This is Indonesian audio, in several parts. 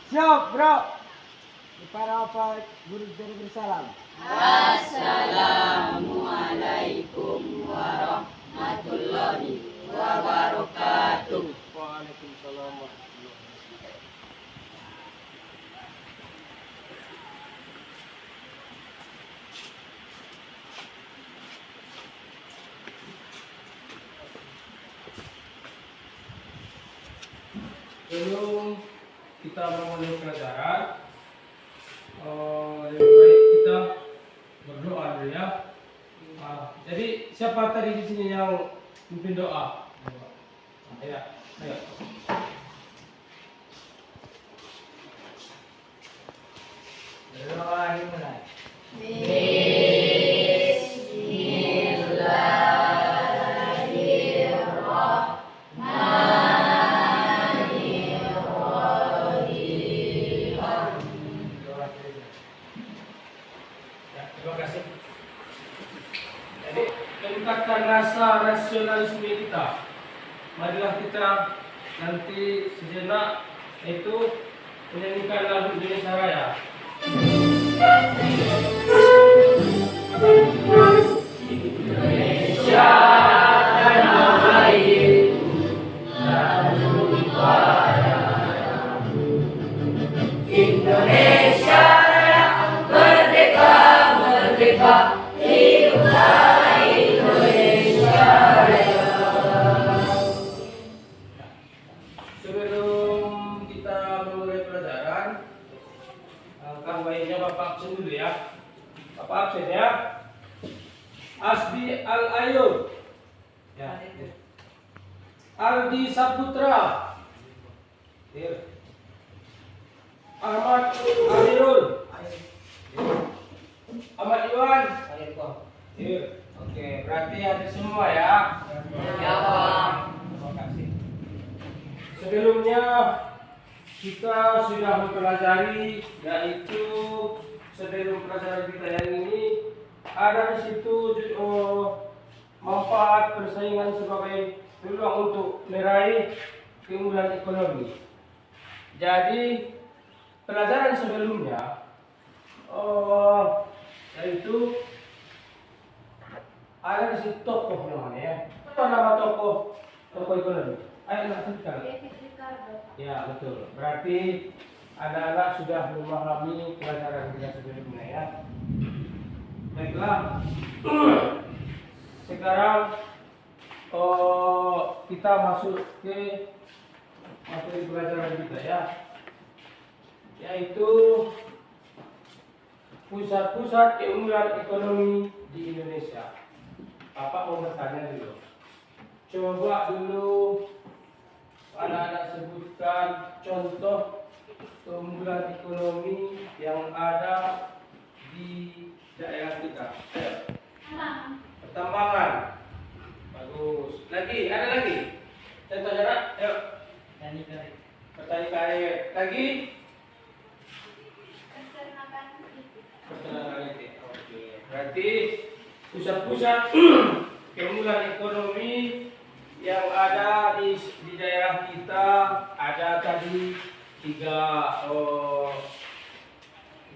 Siap, bro. Para apa guru dari bersalam. Assalamualaikum warahmatullahi wabarakatuh. Waalaikumsalam warahmatullahi wabarakatuh. Sebelum kita memulai pelajaran, lebih baik kita berdoa dulu ya. Jadi siapa tadi di sini yang memimpin doa? Ayo, ayo. Doa dimulai. Ya, terima kasih. Jadi tingkatkan rasa rasionalisme kita. Marilah kita nanti sejenak itu menyanyikan lagu Indonesia Raya. Indonesia tanah air, tanah Raya. Indonesia Raya, merdeka, merdeka, hiduplah Indonesia Raya. Sebelum kita memulai pelajaran, alangkah baiknya Bapak absen dulu ya. Bapak absen ya. Asbi Al-Ayub, ya. Aldi Saputra, Ahmad Amirul, Ahmad Iwan, Oke, berarti ada semua ya. Ya, Pak. Terima kasih. Sebelumnya kita sudah mempelajari, yaitu sebelum pelajaran kita yang ini ada di situ manfaat persaingan sebagai peluang untuk meraih keunggulan ekonomi. Jadi pelajaran sebelumnya yaitu ada di situ tokoh namanya ya. Apa nama tokoh ekonomi? Ayo lanjutkan. Ya betul. Berarti anak-anak sudah memahami pelajaran kita sebelumnya ya. Baiklah. Sekarang kita masuk ke materi pelajaran kita ya, yaitu pusat-pusat keunggulan ekonomi di Indonesia. Bapak mau bertanya dulu. Coba dulu anak-anak sebutkan contoh keunggulan ekonomi yang ada di daerah kita. Pertambangan. Bagus. Lagi, ada lagi? Contohnya, nak? Ayo. Petani karet. Lagi? Peternakan itu. Oke. Berarti pusat-pusat keunggulan ekonomi yang ada di daerah kita ada tadi tiga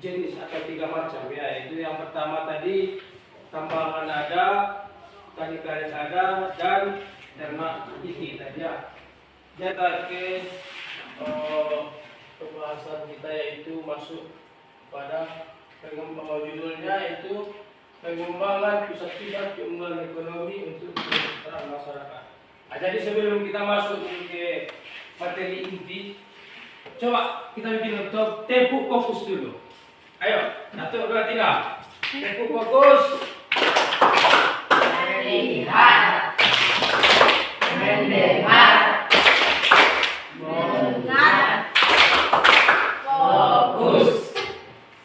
jenis atau tiga macam ya. Itu yang pertama tadi tambangan ada, tani karet ada, dan ternak ikan tadi ya. Jadi ke pembahasan kita yaitu masuk pada judulnya yaitu pengembangan pusat-pusat keunggulan ekonomi untuk kesejahteraan masyarakat. Jadi sebelum kita masuk ke materi inti, coba kita bikin tepuk fokus dulu. Ayo, 1, 2, 3. Tepuk fokus. Melihat, mendengar, mendengar, fokus.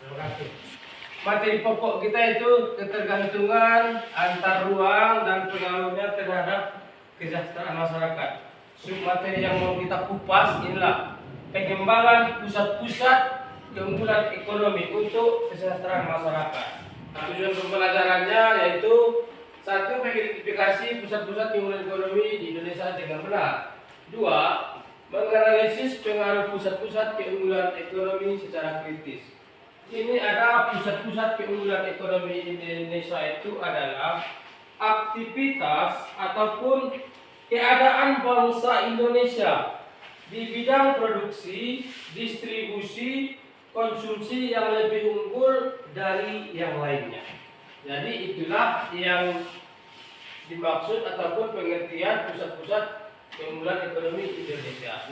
Terima kasih. Materi pokok kita itu ketergantungan antar ruang dan pengaruhnya terhadap kesejahteraan masyarakat. Materi yang mau kita kupas inilah pengembangan pusat-pusat keunggulan ekonomi untuk kesejahteraan masyarakat. Tujuan pembelajarannya yaitu satu, mengidentifikasi pusat-pusat keunggulan ekonomi di Indonesia dengan benar. 2, menganalisis pengaruh pusat-pusat keunggulan ekonomi secara kritis. Ini ada pusat-pusat keunggulan ekonomi Indonesia itu adalah aktivitas ataupun keadaan bangsa Indonesia di bidang produksi, distribusi, konsumsi yang lebih unggul dari yang lainnya. Jadi itulah yang dimaksud ataupun pengertian pusat-pusat keunggulan ekonomi Indonesia.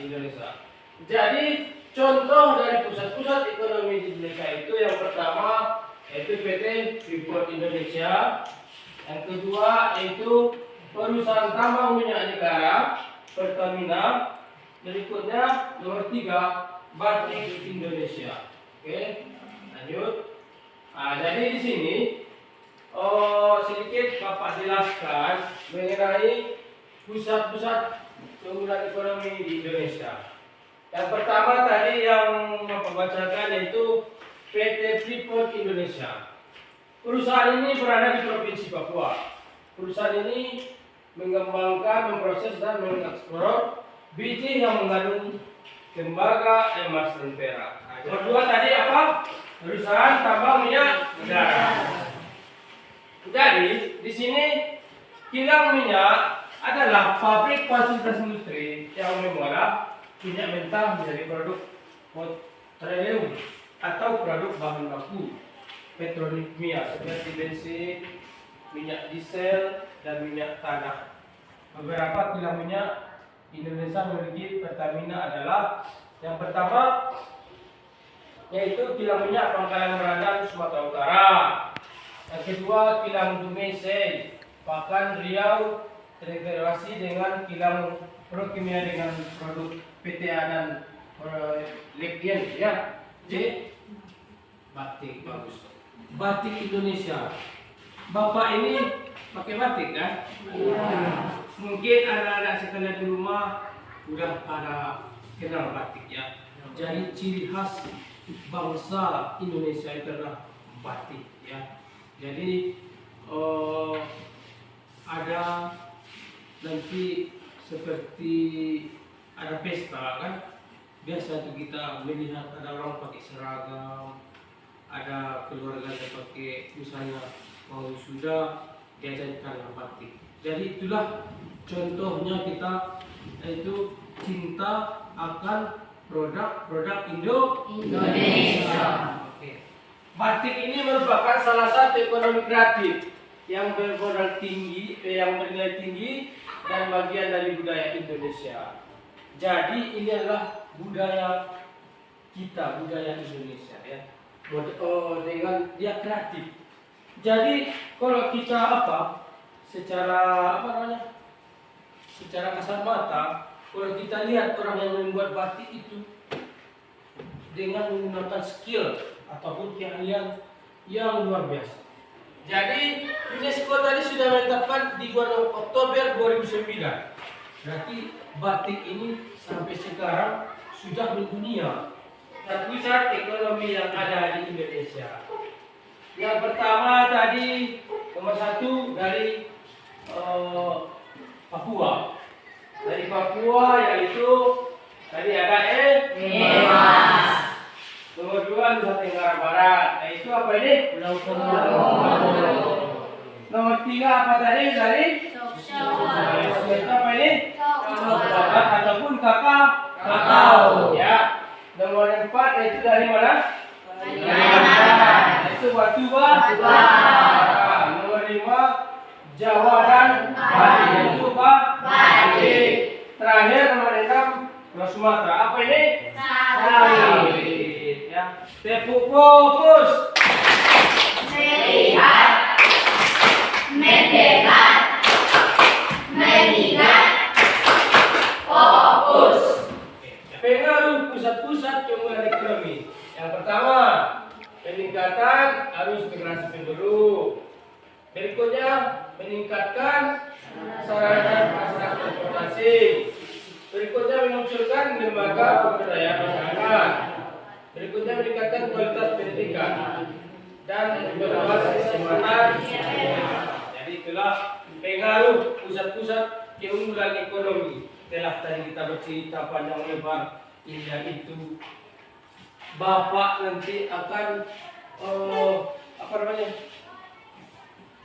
Jadi contoh dari pusat-pusat ekonomi di Indonesia itu yang pertama yaitu PT Freeport Indonesia, yang kedua yaitu perusahaan tambang minyak negara Pertamina, berikutnya nomor 3 Batik Indonesia. Oke, lanjut. Jadi di sini sedikit Bapak jelaskan mengenai pusat-pusat keunggulan ekonomi di Indonesia. Yang pertama tadi yang Bapak bacakan yaitu PT Freeport Indonesia. Perusahaan ini berada di Provinsi Papua. Perusahaan ini mengembangkan, memproses dan mengekspor biji yang mengandung tembaga, emas, dan perak. Kedua tadi apa? Perusahaan tambang minyak negara. Jadi di sini kilang minyak adalah pabrik fasilitas industri yang mengolah minyak mentah menjadi produk petroleum atau produk bahan baku petrokimia seperti bensin, minyak diesel, dan minyak tanah. Beberapa kilang minyak Indonesia memiliki Pertamina adalah yang pertama yaitu kilang minyak Pangkalan Merandan, Sumatera Utara. Yang kedua kilang Dumesei, Pakan Riau, terintegrasi dengan kilang petrokimia dengan produk PTA dan Legian ya. C. Batik, bagus. Batik Indonesia. Bapak ini pakai batik kan? Iya. Mungkin anak-anak sekalian di rumah udah pada kenal batik ya. Jadi ciri khas bangsa Indonesia itu adalah batik ya. Jadi ada nanti seperti ada pesta kan, biasa tuh kita melihat ada orang pakai seragam, ada keluarga yang pakai misalnya mau sudah diajarkan batik. Jadi itulah contohnya kita yaitu cinta akan produk-produk Indonesia. Oke. Batik ini merupakan salah satu ekonomi kreatif yang bermodal tinggi, yang bernilai tinggi dan bagian dari budaya Indonesia. Jadi ini adalah budaya kita, budaya Indonesia ya. Dengan dia kreatif. Jadi kalau kita secara secara kasar mata, kalau kita lihat orang yang membuat batik itu dengan menggunakan skill ataupun keahlian yang luar biasa. Jadi UNESCO tadi sudah menetapkan di bulan Oktober 2009. Berarti batik ini sampai sekarang sudah mendunia dan pusat ekonomi yang ada di Indonesia. Yang pertama tadi nomor 1 dari Papua. Dari Papua yaitu tadi ada emas. Nomor 2 Nusa Tenggara Barat. Yaitu apa ini? Pulau Komodo. Nomor 3 apa tadi dari? Yaitu apa ini? Coklat ataupun kakao. Ya. Nomor 4 yaitu dari mana? Itu batu bara. Nomor 5 Jawa dan Bali. Itu batik. Terakhir nomor 6 Pulau Sumatera. Apa ini? Sawit. Ya. Tepuk fokus. Melihat, mendengar, mengingat, fokus. Pengaruh pusat-pusat keunggulan ekonomi. Yang pertama, peningkatan arus migrasi penduduk. Berikutnya, meningkatkan sarana transportasi. Berikutnya, memunculkan lembaga pemberdayaan masyarakat. Berikutnya, meningkatkan kualitas pendidikan dan berbasis kesehatan. Jadi itulah pengaruh pusat-pusat keunggulan ekonomi. setelah tadi kita bercerita panjang lebar ini dan itu, Bapak nanti akan apa namanya,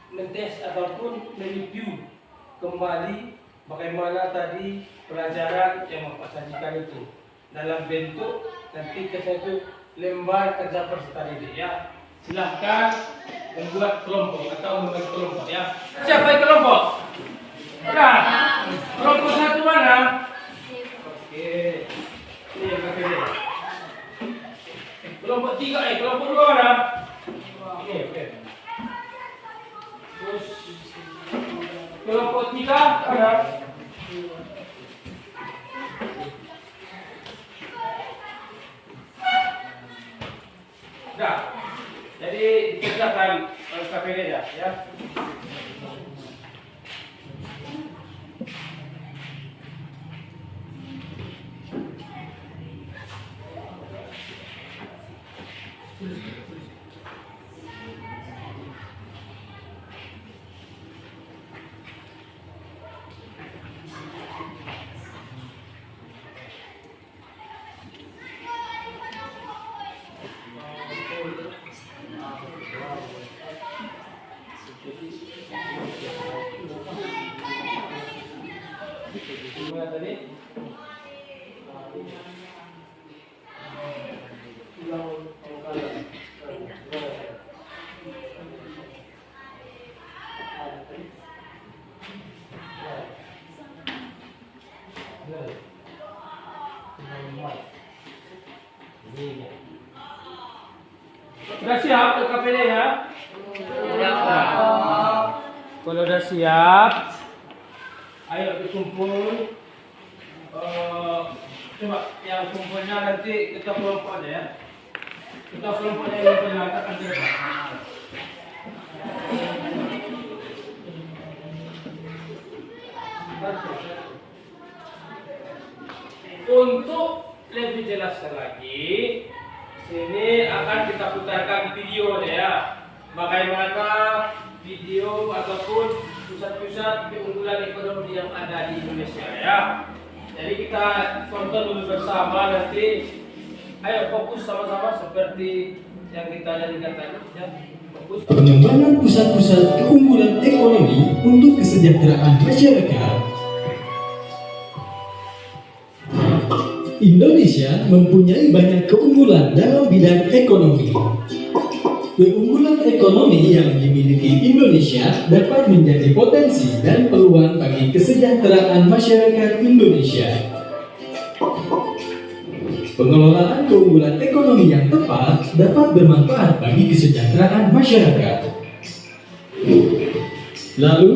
mentes ataupun mereview kembali bagaimana tadi pelajaran yang Bapak sajikan itu dalam bentuk nanti ke satu lembar kerja peserta didik ya. Silahkan membuat kelompok atau membagi kelompok ya. Siapa yang kelompok? Nah, kelompok satu mana? Oke, ini yang ketiga. Kelompok tiga, kelompok dua mana? Ini, oke. Terus kelompok tiga mana? Nah, jadi dikerjakan KPD ya. Gimana tadi? Sudah siap KPD ya? Kalau udah siap, ayo berkumpul. Coba yang kumpulnya nanti kita kelompok aja ya. Kita kelompoknya yang kelihatan aja. Untuk lebih jelaskan lagi, sini akan kita putarkan video ya. Bagaimana video ataupun pusat-pusat keunggulan ekonomi yang ada di Indonesia ya. Jadi kita tonton dulu bersama nanti. Ayo fokus sama-sama seperti yang kita jadikan tadi ya. Fokus. Pengembangan pusat-pusat keunggulan ekonomi untuk kesejahteraan masyarakat. Indonesia mempunyai banyak keunggulan dalam bidang ekonomi. Keunggulan ekonomi yang dimiliki Indonesia dapat menjadi potensi dan peluang bagi kesejahteraan masyarakat Indonesia. Pengelolaan keunggulan ekonomi yang tepat dapat bermanfaat bagi kesejahteraan masyarakat. Lalu,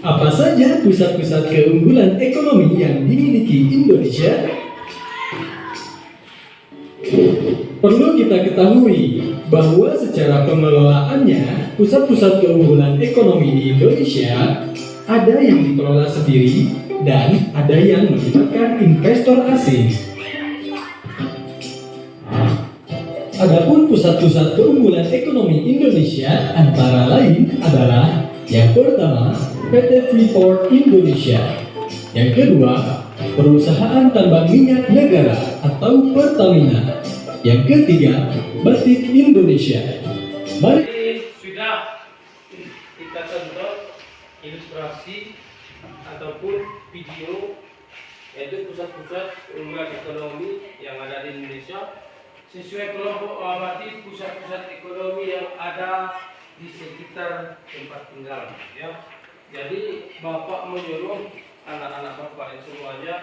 apa saja pusat-pusat keunggulan ekonomi yang dimiliki Indonesia? Perlu kita ketahui bahwa secara pengelolaannya, pusat-pusat keunggulan ekonomi di Indonesia ada yang dikelola sendiri dan ada yang melibatkan investor asing. Adapun pusat-pusat keunggulan ekonomi Indonesia antara lain adalah yang pertama, PT Freeport Indonesia. Yang kedua, Perusahaan Tambang Minyak Negara atau Pertamina. Yang ketiga, Batik Indonesia. Jadi sudah kita tonton ilustrasi ataupun video yaitu pusat-pusat keunggulan ekonomi yang ada di Indonesia sesuai kelompok amati pusat-pusat ekonomi yang ada di sekitar tempat tinggal ya. Jadi Bapak menyuruh anak-anak Bapak yang semuanya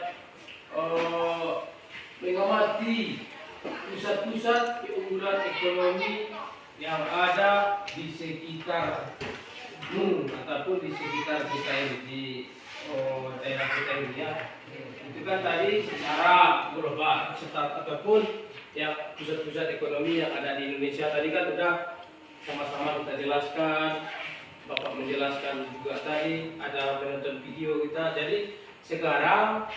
mengamati pusat-pusat keunggulan ekonomi yang ada di sekitar ataupun di sekitar kita ini di daerah kita ini ya. Itu kan tadi secara global ataupun yang pusat-pusat ekonomi yang ada di Indonesia tadi kan sudah sama-sama kita jelaskan. Bapak menjelaskan juga tadi ada menonton video kita. Jadi sekarang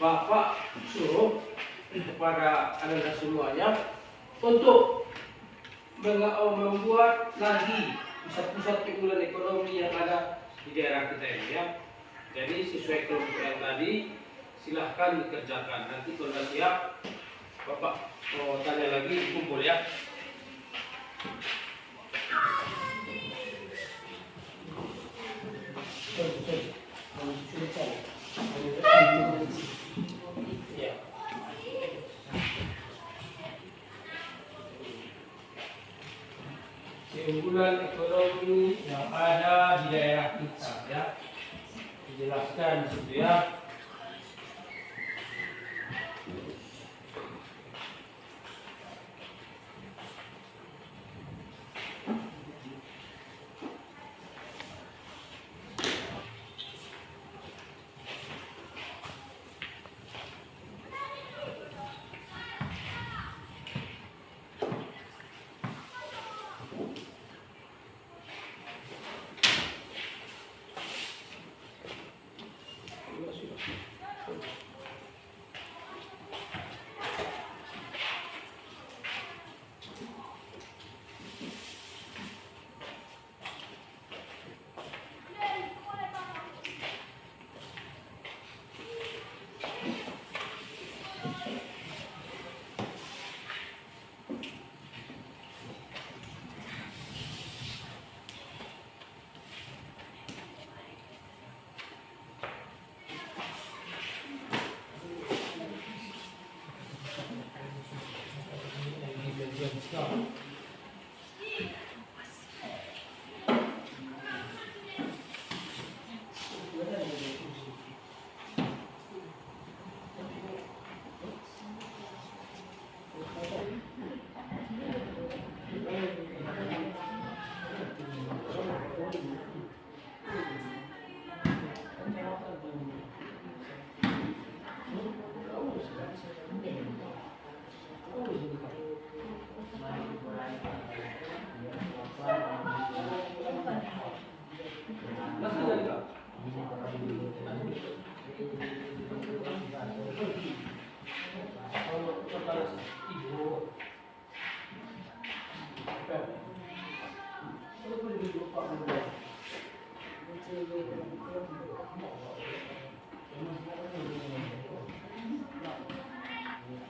Bapak suruh kepada anda semuanya untuk membuat lagi pusat-pusat keunggulan ekonomi yang ada di daerah kita ini ya. Jadi sesuai kelompok yang tadi silahkan dikerjakan. Nanti kalau sudah siap, Bapak mau tanya lagi, kumpul ya. Ya. Keunggulan ekonomi yang ada di daerah kita ya, dijelaskan di situ ya.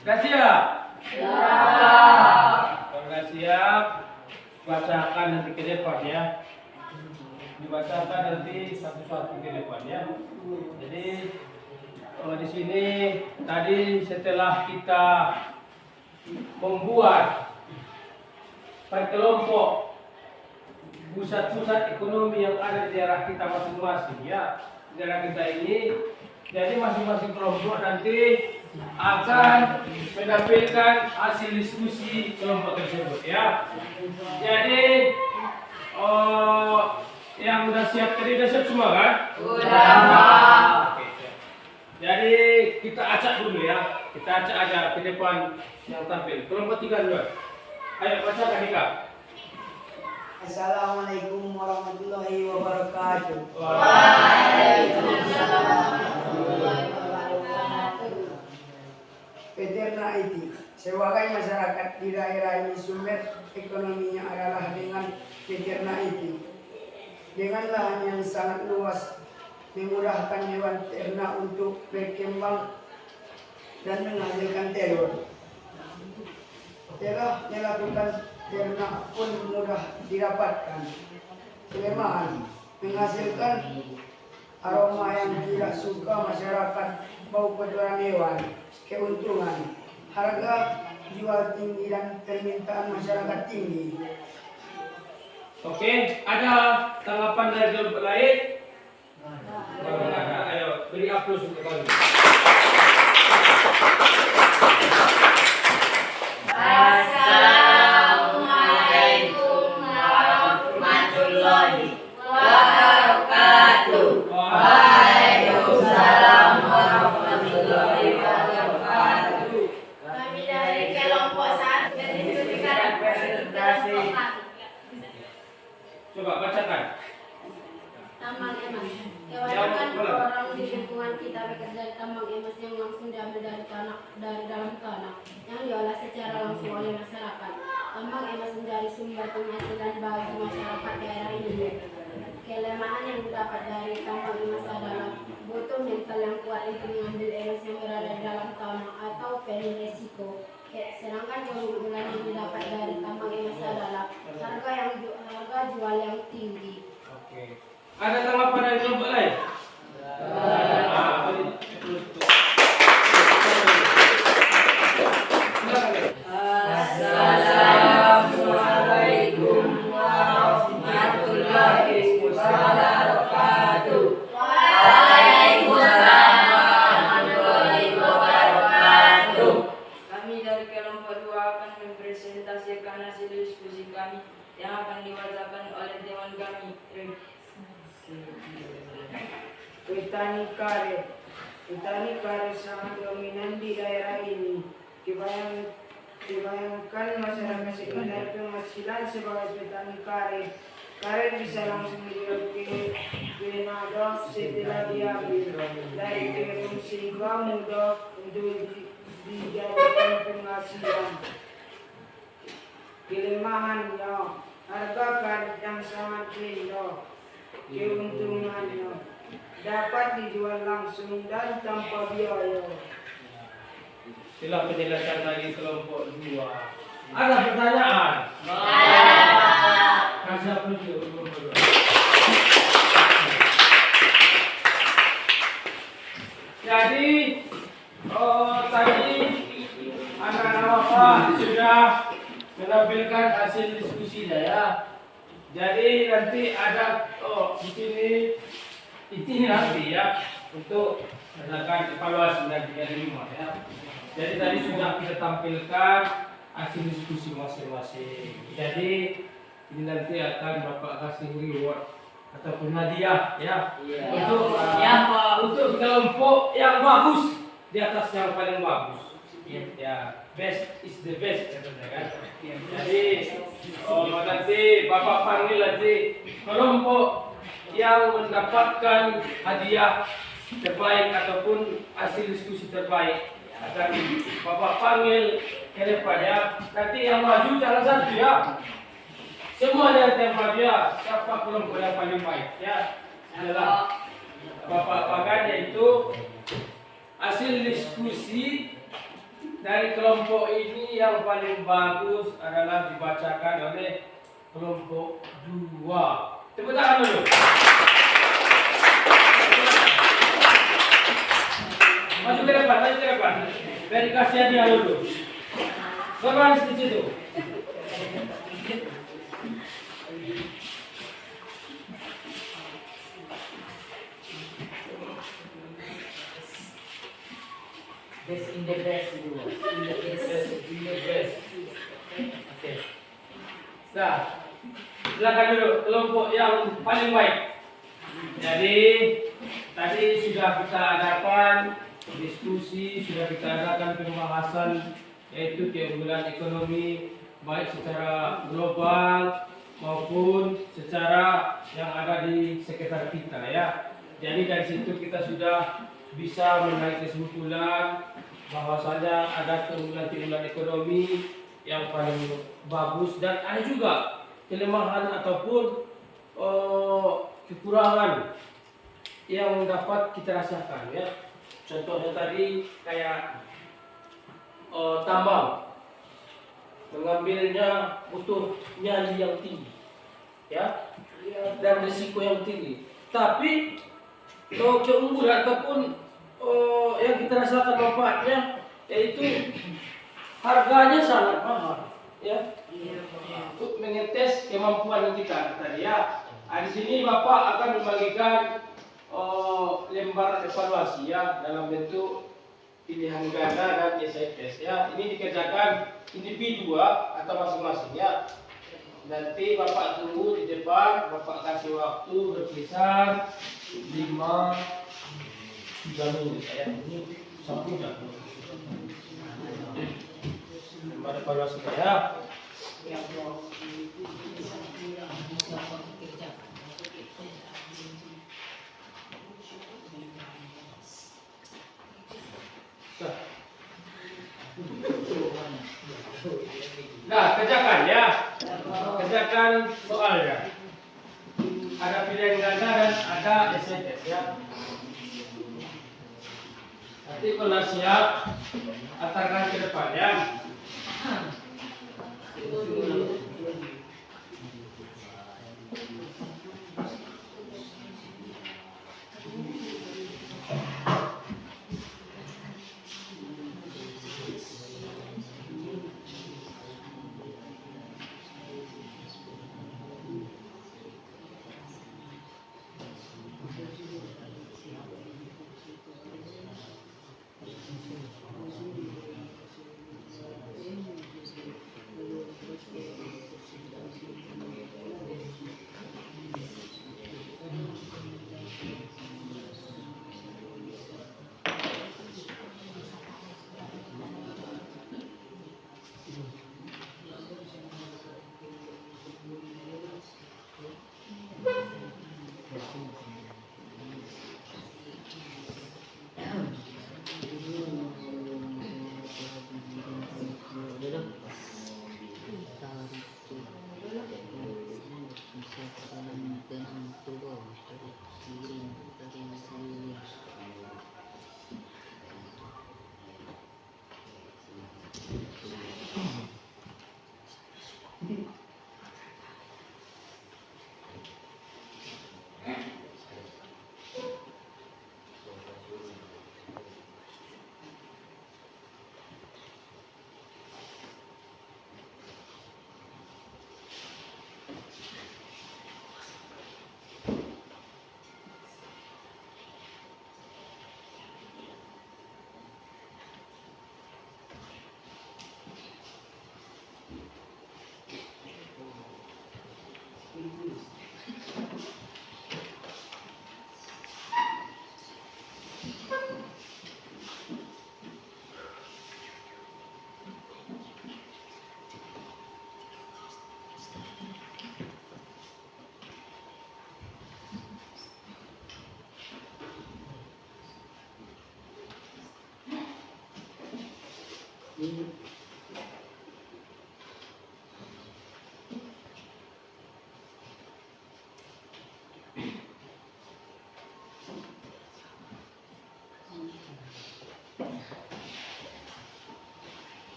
Sudah siap? Kalau sudah siap, bacakan nanti ke depan ya. Dibacakan nanti satu-satu ke depan ya. Jadi di sini tadi setelah kita membuat per kelompok pusat-pusat ekonomi yang ada di daerah kita masing-masing ya, di daerah kita ini, jadi masing-masing kelompok nanti akan menampilkan hasil diskusi kelompok tersebut ya. Jadi yang udah siap tadi udah siap semua kan? Udah. Oke. Jadi kita acak dulu ya. Kita acak aja ke depan yang tampil. Kelompok 3 dulu. Ayo baca Ika. Assalamualaikum warahmatullahi wabarakatuh. Waalaikumsalam. Peternak itu sebagai masyarakat di daerah ini sumber ekonominya adalah dengan peternak itu. Dengan lahan yang sangat luas memudahkan hewan ternak untuk berkembang dan menghasilkan telur. Telah melakukan ternak pun mudah didapatkan. Kelemahan menghasilkan aroma yang tidak suka masyarakat, bau kotoran hewan. Keuntungan harga jual tinggi dan permintaan masyarakat tinggi. Oke, ada tanggapan dari kelompok lain? Kalau nggak ada, ayo beri aplaus untuk kami. Assalamualaikum warahmatullahi wabarakatuh. Waalaikumsalam warahmatullahi wabarakatuh. Kami dari kelompok 1 berdiskusikan presentasi. Coba bacakan. Tambang emas. Kebanyakan orang di lingkungan kita bekerja di tambang emas yang langsung diambil dari dalam tanah yang diolah secara langsung oleh masyarakat. Tambang emas menjadi sumber penghasilan bagi masyarakat daerah ini. Kelemahan yang didapat dari tambang emas adalah butuh mental yang kuat untuk mengambil emas yang berada di dalam tanah atau penuh resiko. Sedangkan keunggulan yang didapat dari tambang emas adalah harga jual yang tinggi. Oke. Ada tanggapan dari kelompok lain? Assalamualaikum warahmatullahi wabarakatuh. Waalaikumsalam warahmatullahi wabarakatuh. Kami dari kelompok 2 akan mempresentasikan hasil diskusi kami yang akan dibacakan oleh dewan kami. Petani karet sangat dominan di daerah ini. Dibayangkan masyarakat sekitar penghasilan sebagai petani karet. Karet bisa langsung dijual ke Manado setelah diambil dari perum sehingga mudah untuk dijadikan penghasilan. Kelemahannya, harga karet yang sangat rendah. Keuntungannya, dapat dijual langsung dan tanpa biaya. Itulah penjelasan dari kelompok 2. Ada pertanyaan? Kasih aplaus untuk kelompok 2. Jadi tadi anak-anak Bapak sudah menampilkan hasil diskusinya ya. Jadi nanti ada di sini ini nanti ya untuk melakukan evaluasi nanti dari rumah ya. Jadi tadi sudah kita tampilkan hasil diskusi masing-masing. Jadi ini nanti akan Bapak kasih reward ataupun hadiah ya. Untuk kelompok yang bagus di atas yang paling bagus. Ya, best is the best katanya kan. Jadi nanti Bapak panggil nanti kelompok yang mendapatkan hadiah terbaik ataupun hasil diskusi terbaik akan Bapak panggil ke depan ya. Nanti yang maju jangan satu ya. Semua dari tempat dia siapa kelompok yang paling baik ya. Adalah Bapak panggil yaitu hasil diskusi dari kelompok ini yang paling bagus adalah dibacakan oleh kelompok 2. Tepuk tangan dulu. Maju ke depan. Verifikasi hadiah dulu. Berbaris di situ. Best in the best dulu. Oke. Nah, silakan dulu kelompok yang paling baik. Jadi tadi sudah kita adakan diskusi, sudah kita adakan pembahasan yaitu keunggulan ekonomi baik secara global maupun secara yang ada di sekitar kita ya. Jadi dari situ kita sudah bisa menarik kesimpulan bahwasanya ada keunggulan ekonomi yang paling bagus dan ada juga kelemahan ataupun kekurangan yang dapat kita rasakan ya. Contohnya tadi kayak tambang, mengambilnya butuh nyali yang tinggi ya, dan risiko yang tinggi. Tapi keunggulan ataupun yang kita rasakan manfaatnya yaitu harganya sangat mahal ya, untuk mengetes kemampuan kita tadi ya. Di sini Bapak akan membagikan lembar evaluasi ya dalam bentuk pilihan ganda dan essay test ya. Ini dikerjakan individu atau masing-masing ya. Nanti Bapak tunggu di depan, Bapak kasih waktu berkisar 3 menit ya. Ini sempurna. Lembar evaluasi ya. Nah, kerjakan ya. Kerjakan soalnya. Ada pilihan ganda dan ada essay test ya. Nanti kalau siap, antarkan ke depannya.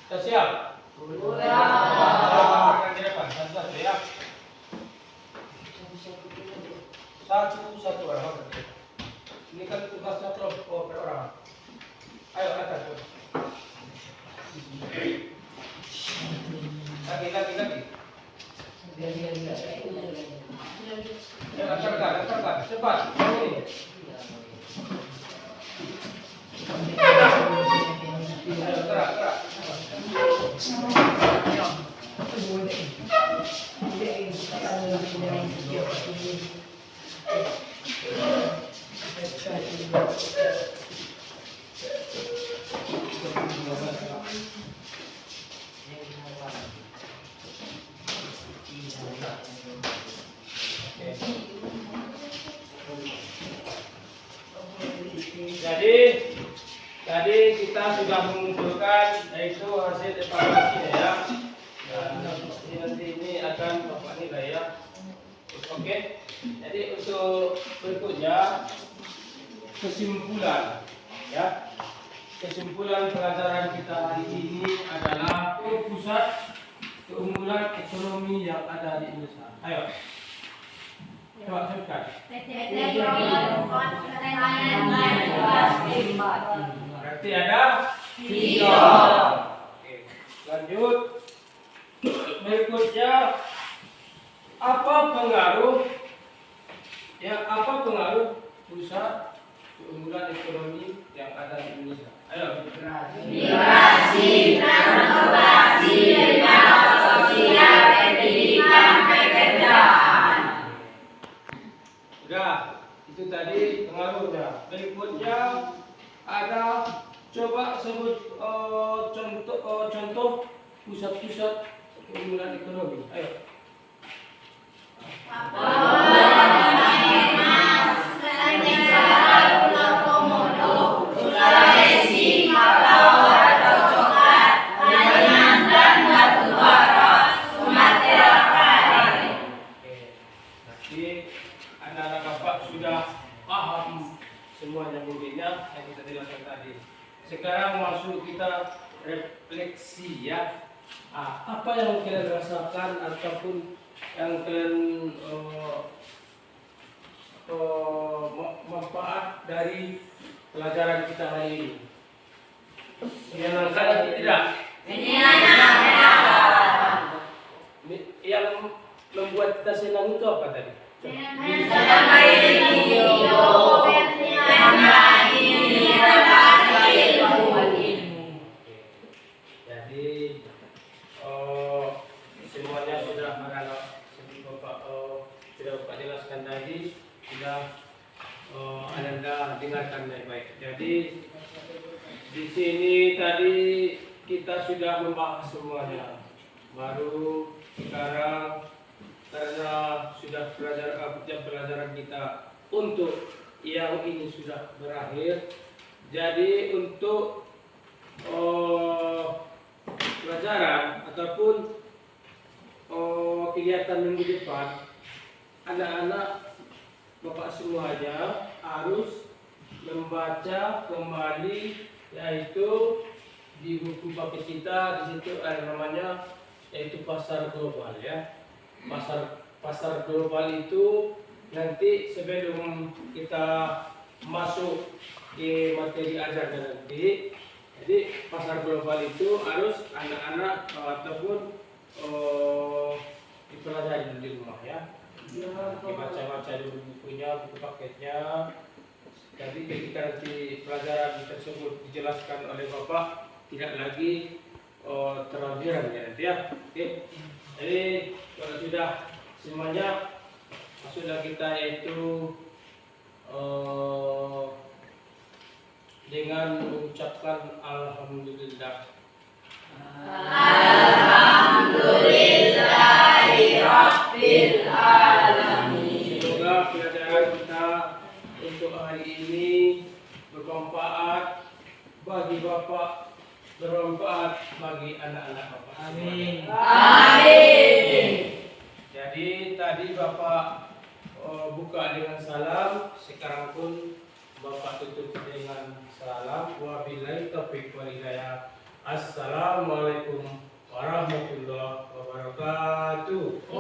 Sudah siap? Sudah. Ke depan, satu ya. Satu orang. Ini kan tugasnya per orang. Ayo atas. Lagi. Ya, antarkan. Cepat. Ini. Ayo, gerak. Jadi kita sudah mengumpulkan yaitu hasil evaluasi ya. Nanti ini akan Bapak nilai ya. Oke. Jadi untuk berikutnya kesimpulan ya. Kesimpulan pelajaran kita hari ini adalah pusat keunggulan ekonomi yang ada di Indonesia. Ayo. Coba sebutkan. Berarti ada 3. Oke. Lanjut. Berikutnya apa pengaruh pusat keunggulan ekonomi yang ada di Indonesia? Ayo. Migrasi, transformasi, lingkungan sosial, pendidikan, pekerjaan. Sudah, Itu tadi pengaruhnya. Berikutnya ada coba sebut contoh pusat-pusat keunggulan ekonomi. Ayo. Nanti anak-anak Bapak sudah paham semuanya mungkinnya yang kita jelaskan tadi. Sekarang masuk kita refleksi ya. Apa yang kalian rasakan ataupun yang kalian manfaat dari pelajaran kita hari ini? Menyenangkan atau tidak? Yang membuat kita senang itu apa tadi? Jadi semuanya sudah anak-anak Bapak sudah Bapak jelaskan tadi, sudah Anda dengarkan baik-baik. Jadi di sini tadi kita sudah membahas semuanya. Baru sekarang karena sudah pelajaran kita untuk yang ini sudah berakhir. Jadi untuk pelajaran ataupun kegiatan minggu depan, anak-anak Bapak semuanya harus membaca kembali, yaitu di buku paket kita. Di situ ada namanya yaitu pasar global ya. Pasar global itu nanti sebelum kita masuk di materi ajarnya nanti. Jadi pasar global itu harus anak-anak ataupun dipelajari di rumah ya. Dibaca-baca dulu bukunya, buku paketnya. Jadi ketika nanti pelajaran tersebut dijelaskan oleh Bapak, tidak lagi terlalu ya nanti ya. Oke. Jadi kalau sudah semuanya masuklah kita yaitu dengan mengucapkan alhamdulillah. Alhamdulillahirabbil alamin. Semoga pelajaran kita untuk hari ini bermanfaat bagi Bapak, bermanfaat bagi anak-anak Bapak. Amin. Amin. Jadi tadi Bapak buka dengan salam, sekarang pun Bapak tutup dengan salam. Wabillahi taufiq wal hidayah. Assalamualaikum warahmatullahi wabarakatuh.